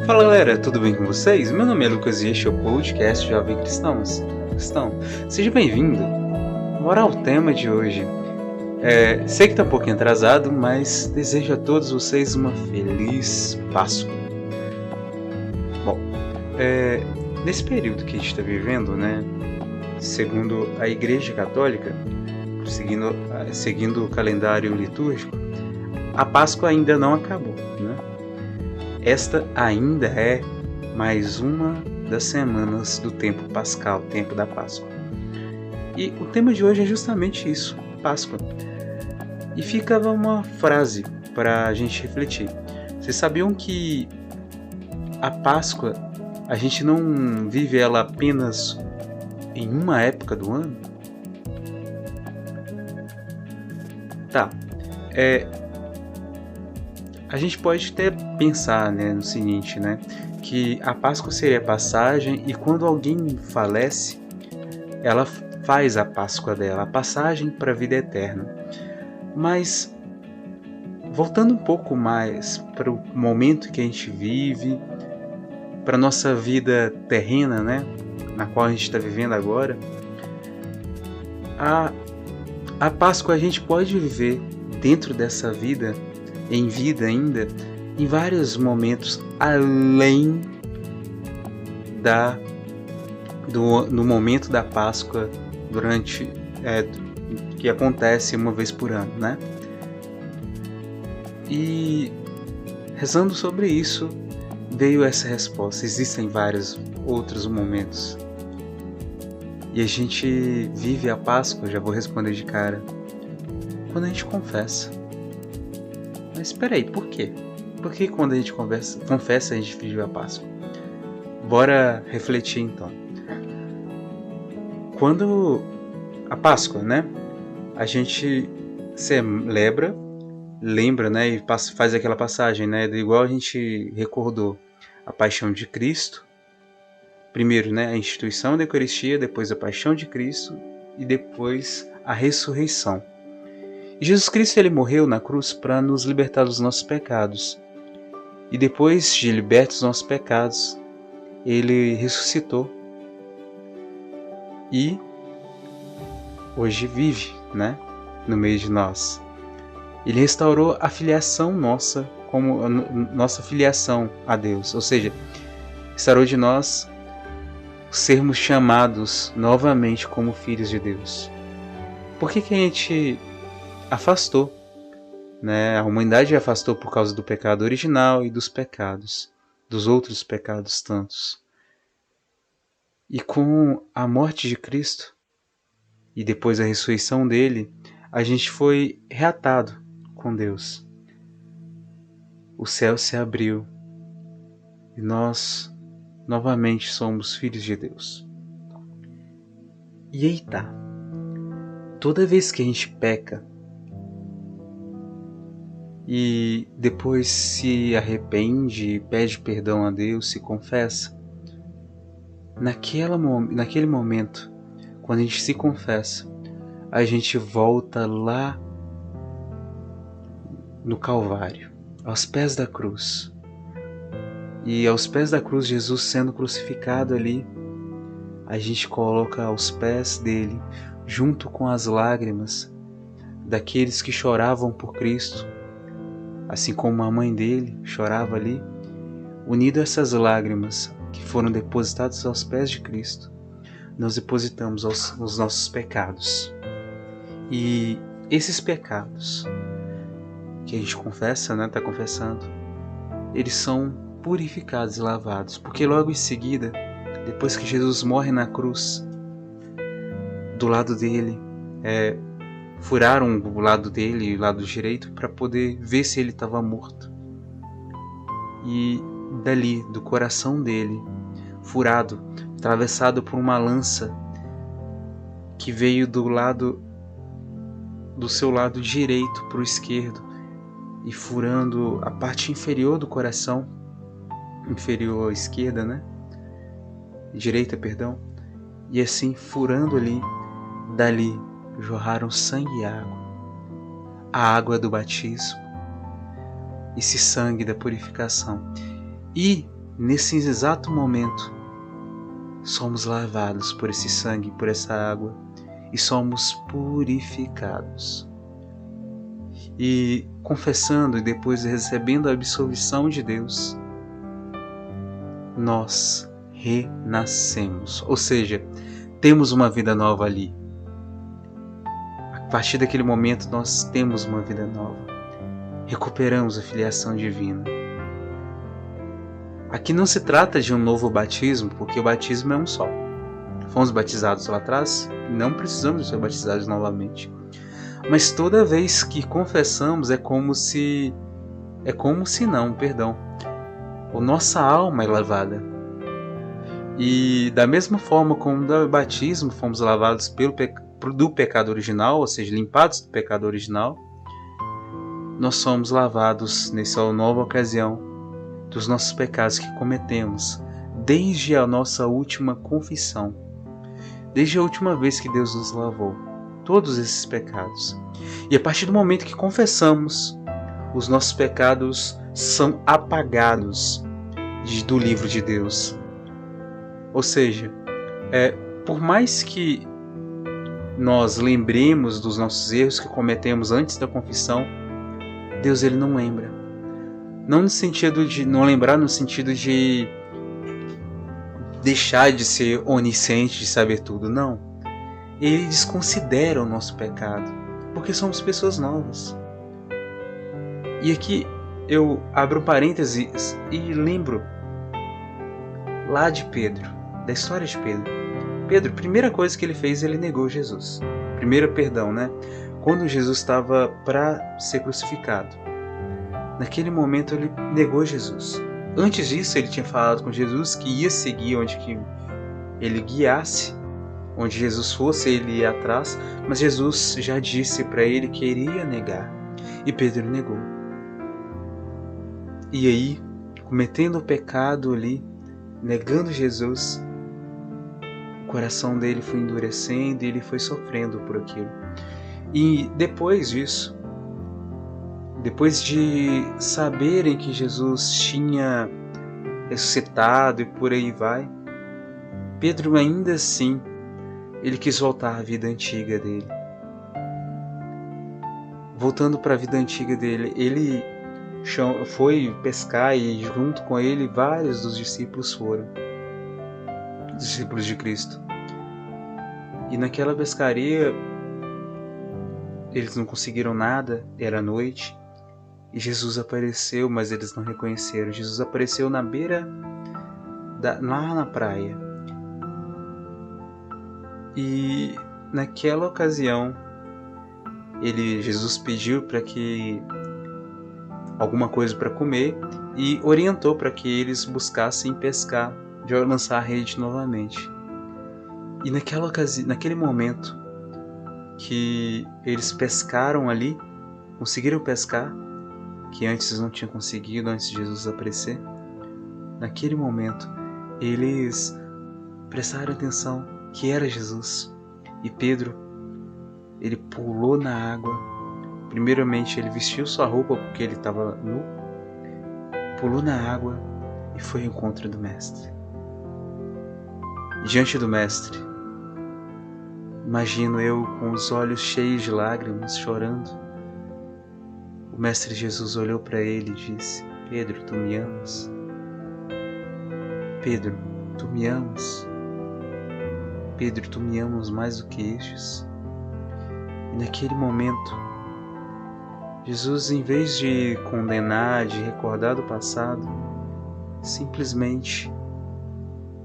Fala galera, tudo bem com vocês? Meu nome é Lucas e este é o podcast Jovem Cristão. Seja bem-vindo. Bora ao tema de hoje. Sei que está um pouquinho atrasado, mas desejo a todos vocês uma feliz Páscoa. Bom, nesse período que a gente está vivendo, né, segundo a Igreja Católica, seguindo o calendário litúrgico, a Páscoa ainda não acabou, né? Esta ainda é mais uma das semanas do tempo pascal, tempo da Páscoa. E o tema de hoje é justamente isso, Páscoa. E fica uma frase para a gente refletir. Vocês sabiam que a Páscoa, a gente não vive ela apenas em uma época do ano? Tá, a gente pode até pensar, né, no seguinte, né, que a Páscoa seria a passagem e quando alguém falece, ela faz a Páscoa dela, a passagem para a vida eterna. Mas, voltando um pouco mais para o momento que a gente vive, para a nossa vida terrena, né, na qual a gente está vivendo agora, a Páscoa a gente pode viver dentro dessa vida, em vida ainda, em vários momentos além no momento da Páscoa que acontece uma vez por ano, né? E rezando sobre isso veio essa resposta. Existem vários outros momentos e a gente vive a Páscoa, já vou responder de cara, quando a gente confessa. Mas espera aí, por quê? Por que quando a gente confessa a gente vive a Páscoa? Bora refletir então. Quando a Páscoa, né? A gente lembra, né? E faz aquela passagem, né? Igual a gente recordou a paixão de Cristo. Primeiro, né? A instituição da Eucaristia, depois a paixão de Cristo e depois a ressurreição. E Jesus Cristo ele morreu na cruz para nos libertar dos nossos pecados. E depois de libertos dos nossos pecados, ele ressuscitou. E hoje vive, né, no meio de nós. Ele restaurou a filiação nossa, como a nossa filiação a Deus. Ou seja, restaurou de nós sermos chamados novamente como filhos de Deus. Por que a gente afastou, né? A humanidade afastou por causa do pecado original e dos outros pecados tantos. E com a morte de Cristo e depois a ressurreição dele, a gente foi reatado com Deus. O céu se abriu e nós novamente somos filhos de Deus. E aí tá, toda vez que a gente peca, e depois se arrepende, pede perdão a Deus, se confessa. Naquele momento, quando a gente se confessa, a gente volta lá no Calvário, aos pés da cruz. E aos pés da cruz, Jesus sendo crucificado ali, a gente coloca aos pés dele, junto com as lágrimas daqueles que choravam por Cristo, assim como a mãe dele chorava ali, unido a essas lágrimas que foram depositadas aos pés de Cristo, nós depositamos os nossos pecados. E esses pecados que a gente confessa, né, tá confessando, eles são purificados e lavados, porque logo em seguida, depois que Jesus morre na cruz, do lado dele, furaram o lado dele, o lado direito, para poder ver se ele estava morto. E dali, do coração dele, furado, atravessado por uma lança que veio do seu lado direito para o esquerdo e furando a parte inferior do coração, inferior à esquerda, né? Direita, perdão. E assim, furando ali, dali jorraram sangue e água, a água do batismo, esse sangue da purificação. E nesse exato momento somos lavados por esse sangue, por essa água, e somos purificados. E confessando e depois recebendo a absolvição de Deus, nós renascemos, ou seja, temos uma vida nova ali. A partir daquele momento nós temos uma vida nova, recuperamos a filiação divina. Aqui não se trata de um novo batismo, porque o batismo é um só. Fomos batizados lá atrás, não precisamos ser batizados novamente. Mas toda vez que confessamos a nossa alma é lavada. E da mesma forma como no batismo fomos lavados do pecado original, ou seja, limpados do pecado original, nós somos lavados nessa nova ocasião dos nossos pecados que cometemos desde a nossa última confissão, desde a última vez que Deus nos lavou, todos esses pecados. E a partir do momento que confessamos, os nossos pecados são apagados do livro de Deus. Ou seja, por mais que nós lembremos dos nossos erros que cometemos antes da confissão, Deus ele não lembra. Não no sentido de não lembrar, no sentido de deixar de ser onisciente, de saber tudo, não. Ele desconsidera o nosso pecado, porque somos pessoas novas. E aqui eu abro um parênteses e lembro lá de Pedro, da história de Pedro. Pedro, primeira coisa que ele fez, ele negou Jesus. Primeiro perdão, né? Quando Jesus estava para ser crucificado. Naquele momento ele negou Jesus. Antes disso ele tinha falado com Jesus que ia seguir onde que ele guiasse, onde Jesus fosse ele ia atrás, mas Jesus já disse para ele que iria negar. E Pedro negou. E aí, cometendo o pecado ali, negando Jesus, o coração dele foi endurecendo e ele foi sofrendo por aquilo. E depois disso, depois de saberem que Jesus tinha ressuscitado e por aí vai, Pedro ainda assim, ele quis voltar à vida antiga dele. Voltando para a vida antiga dele, ele foi pescar e junto com ele vários dos discípulos foram. Discípulos de Cristo. E naquela pescaria eles não conseguiram nada, era noite. E Jesus apareceu, mas eles não reconheceram. Jesus apareceu na beira, lá na praia. E naquela ocasião, Jesus pediu para que alguma coisa para comer e orientou para que eles buscassem pescar, de lançar a rede novamente. E naquela ocasião, naquele momento que eles pescaram ali, conseguiram pescar, que antes não tinham conseguido, antes de Jesus aparecer. Naquele momento, eles prestaram atenção que era Jesus. E Pedro, ele pulou na água. Primeiramente, ele vestiu sua roupa porque ele estava nu, pulou na água e foi ao encontro do Mestre. Diante do Mestre, imagino eu com os olhos cheios de lágrimas, chorando. O Mestre Jesus olhou para ele e disse: Pedro, tu me amas? Pedro, tu me amas? Pedro, tu me amas mais do que estes? E naquele momento, Jesus, em vez de condenar, de recordar do passado, simplesmente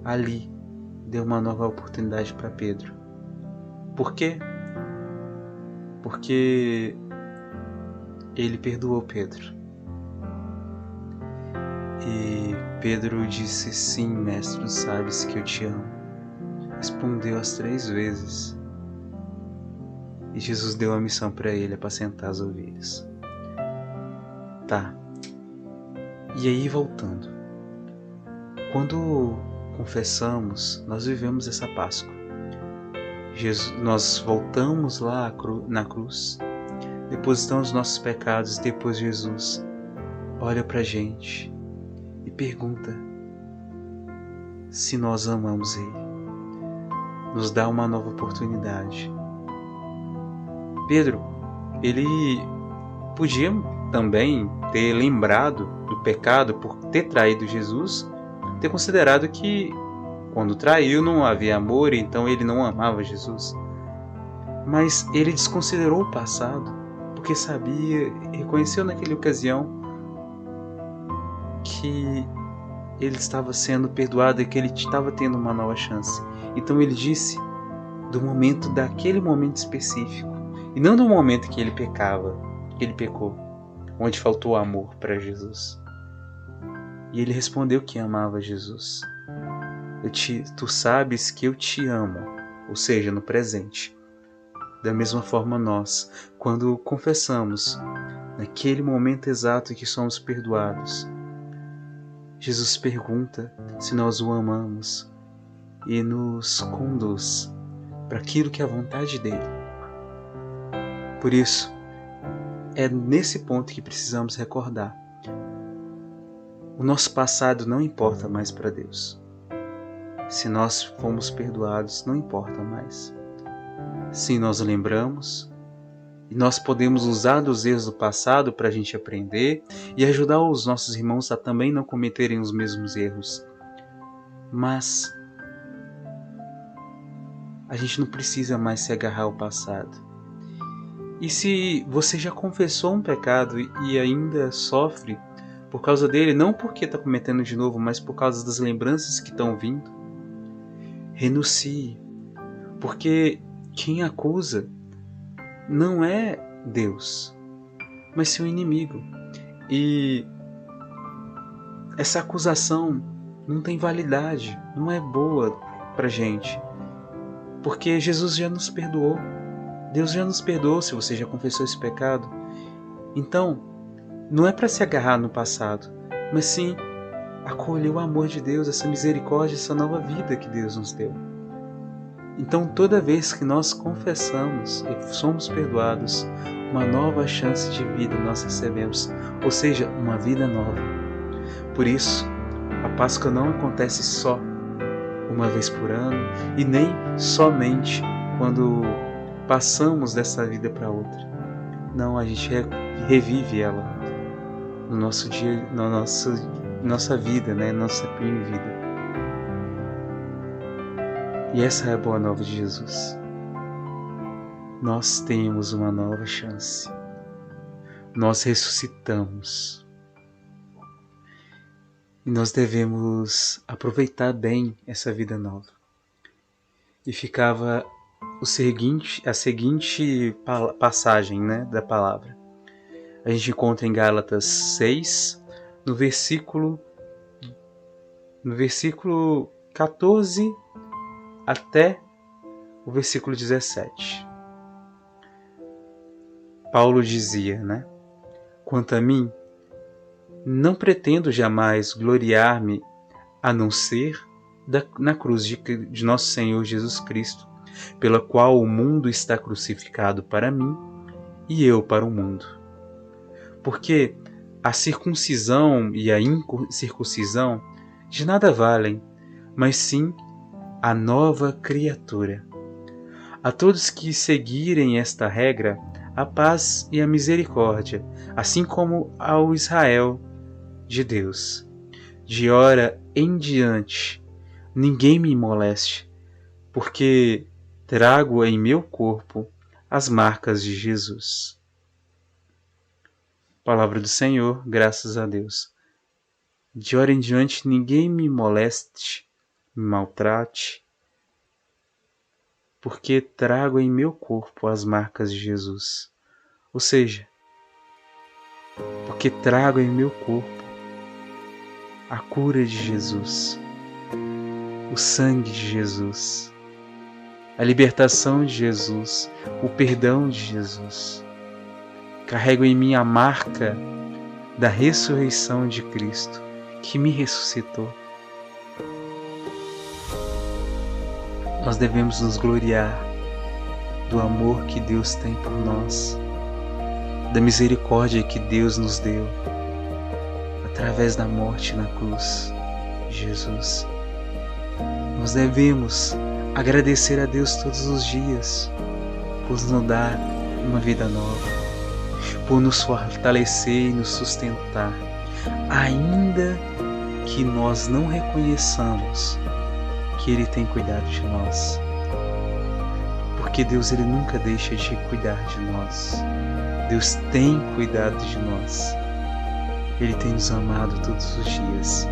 ali deu uma nova oportunidade para Pedro. Por quê? Porque ele perdoou Pedro. E Pedro disse: sim, mestre, tu sabes que eu te amo. Respondeu as 3 vezes. E Jesus deu a missão para ele, apacentar as ovelhas. Tá. E aí, voltando. Quando confessamos, nós vivemos essa Páscoa. Nós voltamos lá na cruz, depositamos nossos pecados, e depois Jesus olha pra gente e pergunta se nós amamos Ele. Nos dá uma nova oportunidade. Pedro, ele podia também ter lembrado do pecado por ter traído Jesus, ter considerado que quando traiu não havia amor, então ele não amava Jesus. Mas ele desconsiderou o passado, porque sabia, reconheceu naquela ocasião que ele estava sendo perdoado e que ele estava tendo uma nova chance. Então ele disse daquele momento específico, e não do momento que ele pecava, que ele pecou, onde faltou amor para Jesus. E ele respondeu que amava Jesus. Tu sabes que eu te amo, ou seja, no presente. Da mesma forma nós, quando confessamos, naquele momento exato que somos perdoados, Jesus pergunta se nós o amamos e nos conduz para aquilo que é a vontade dele. Por isso, é nesse ponto que precisamos recordar. O nosso passado não importa mais para Deus. Se nós fomos perdoados, não importa mais. Sim, nós lembramos e nós podemos usar dos erros do passado para a gente aprender e ajudar os nossos irmãos a também não cometerem os mesmos erros. Mas a gente não precisa mais se agarrar ao passado. E se você já confessou um pecado e ainda sofre por causa dele, não porque está cometendo de novo, mas por causa das lembranças que estão vindo, renuncie. Porque quem acusa não é Deus, mas seu inimigo. E essa acusação não tem validade, não é boa pra gente. Porque Jesus já nos perdoou. Deus já nos perdoou se você já confessou esse pecado. Então, não é para se agarrar no passado, mas sim acolher o amor de Deus, essa misericórdia, essa nova vida que Deus nos deu. Então, toda vez que nós confessamos e somos perdoados, uma nova chance de vida nós recebemos, ou seja, uma vida nova. Por isso, a Páscoa não acontece só uma vez por ano e nem somente quando passamos dessa vida para outra. Não, a gente revive ela no nosso dia, na nossa vida, né? Nossa vida. E essa é a boa nova de Jesus. Nós temos uma nova chance. Nós ressuscitamos. E nós devemos aproveitar bem essa vida nova. E ficava a seguinte passagem, né, da palavra. A gente encontra em Gálatas 6, no versículo 14 até o versículo 17. Paulo dizia, né? Quanto a mim, não pretendo jamais gloriar-me a não ser na cruz de nosso Senhor Jesus Cristo, pela qual o mundo está crucificado para mim e eu para o mundo. Porque a circuncisão e a incircuncisão de nada valem, mas sim a nova criatura. A todos que seguirem esta regra, a paz e a misericórdia, assim como ao Israel de Deus. De ora em diante, ninguém me moleste, porque trago em meu corpo as marcas de Jesus. Palavra do Senhor, graças a Deus. De hora em diante ninguém me moleste, me maltrate, porque trago em meu corpo as marcas de Jesus. Ou seja, porque trago em meu corpo a cura de Jesus, o sangue de Jesus, a libertação de Jesus, o perdão de Jesus. Carrego em mim a marca da ressurreição de Cristo, que me ressuscitou. Nós devemos nos gloriar do amor que Deus tem por nós, da misericórdia que Deus nos deu através da morte na cruz de Jesus. Nós devemos agradecer a Deus todos os dias por nos dar uma vida nova, por nos fortalecer e nos sustentar, ainda que nós não reconheçamos que Ele tem cuidado de nós. Porque Deus, Ele nunca deixa de cuidar de nós. Deus tem cuidado de nós. Ele tem nos amado todos os dias.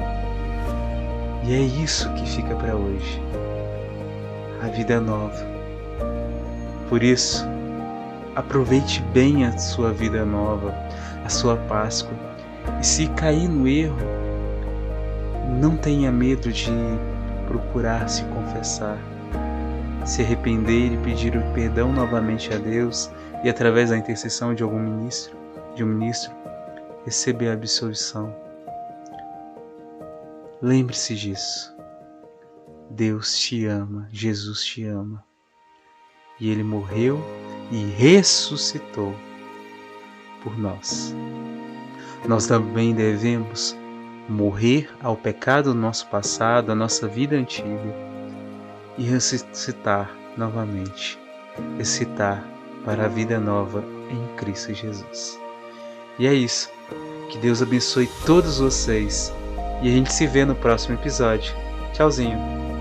E é isso que fica para hoje. A vida nova. Por isso, aproveite bem a sua vida nova, a sua Páscoa. E se cair no erro, não tenha medo de procurar se confessar, se arrepender e pedir o perdão novamente a Deus e através da intercessão de um ministro, receber a absolvição. Lembre-se disso. Deus te ama, Jesus te ama. E Ele morreu e ressuscitou por nós. Nós também devemos morrer ao pecado do nosso passado, à nossa vida antiga, e ressuscitar novamente, ressuscitar para a vida nova em Cristo Jesus. E é isso. Que Deus abençoe todos vocês, e a gente se vê no próximo episódio. Tchauzinho!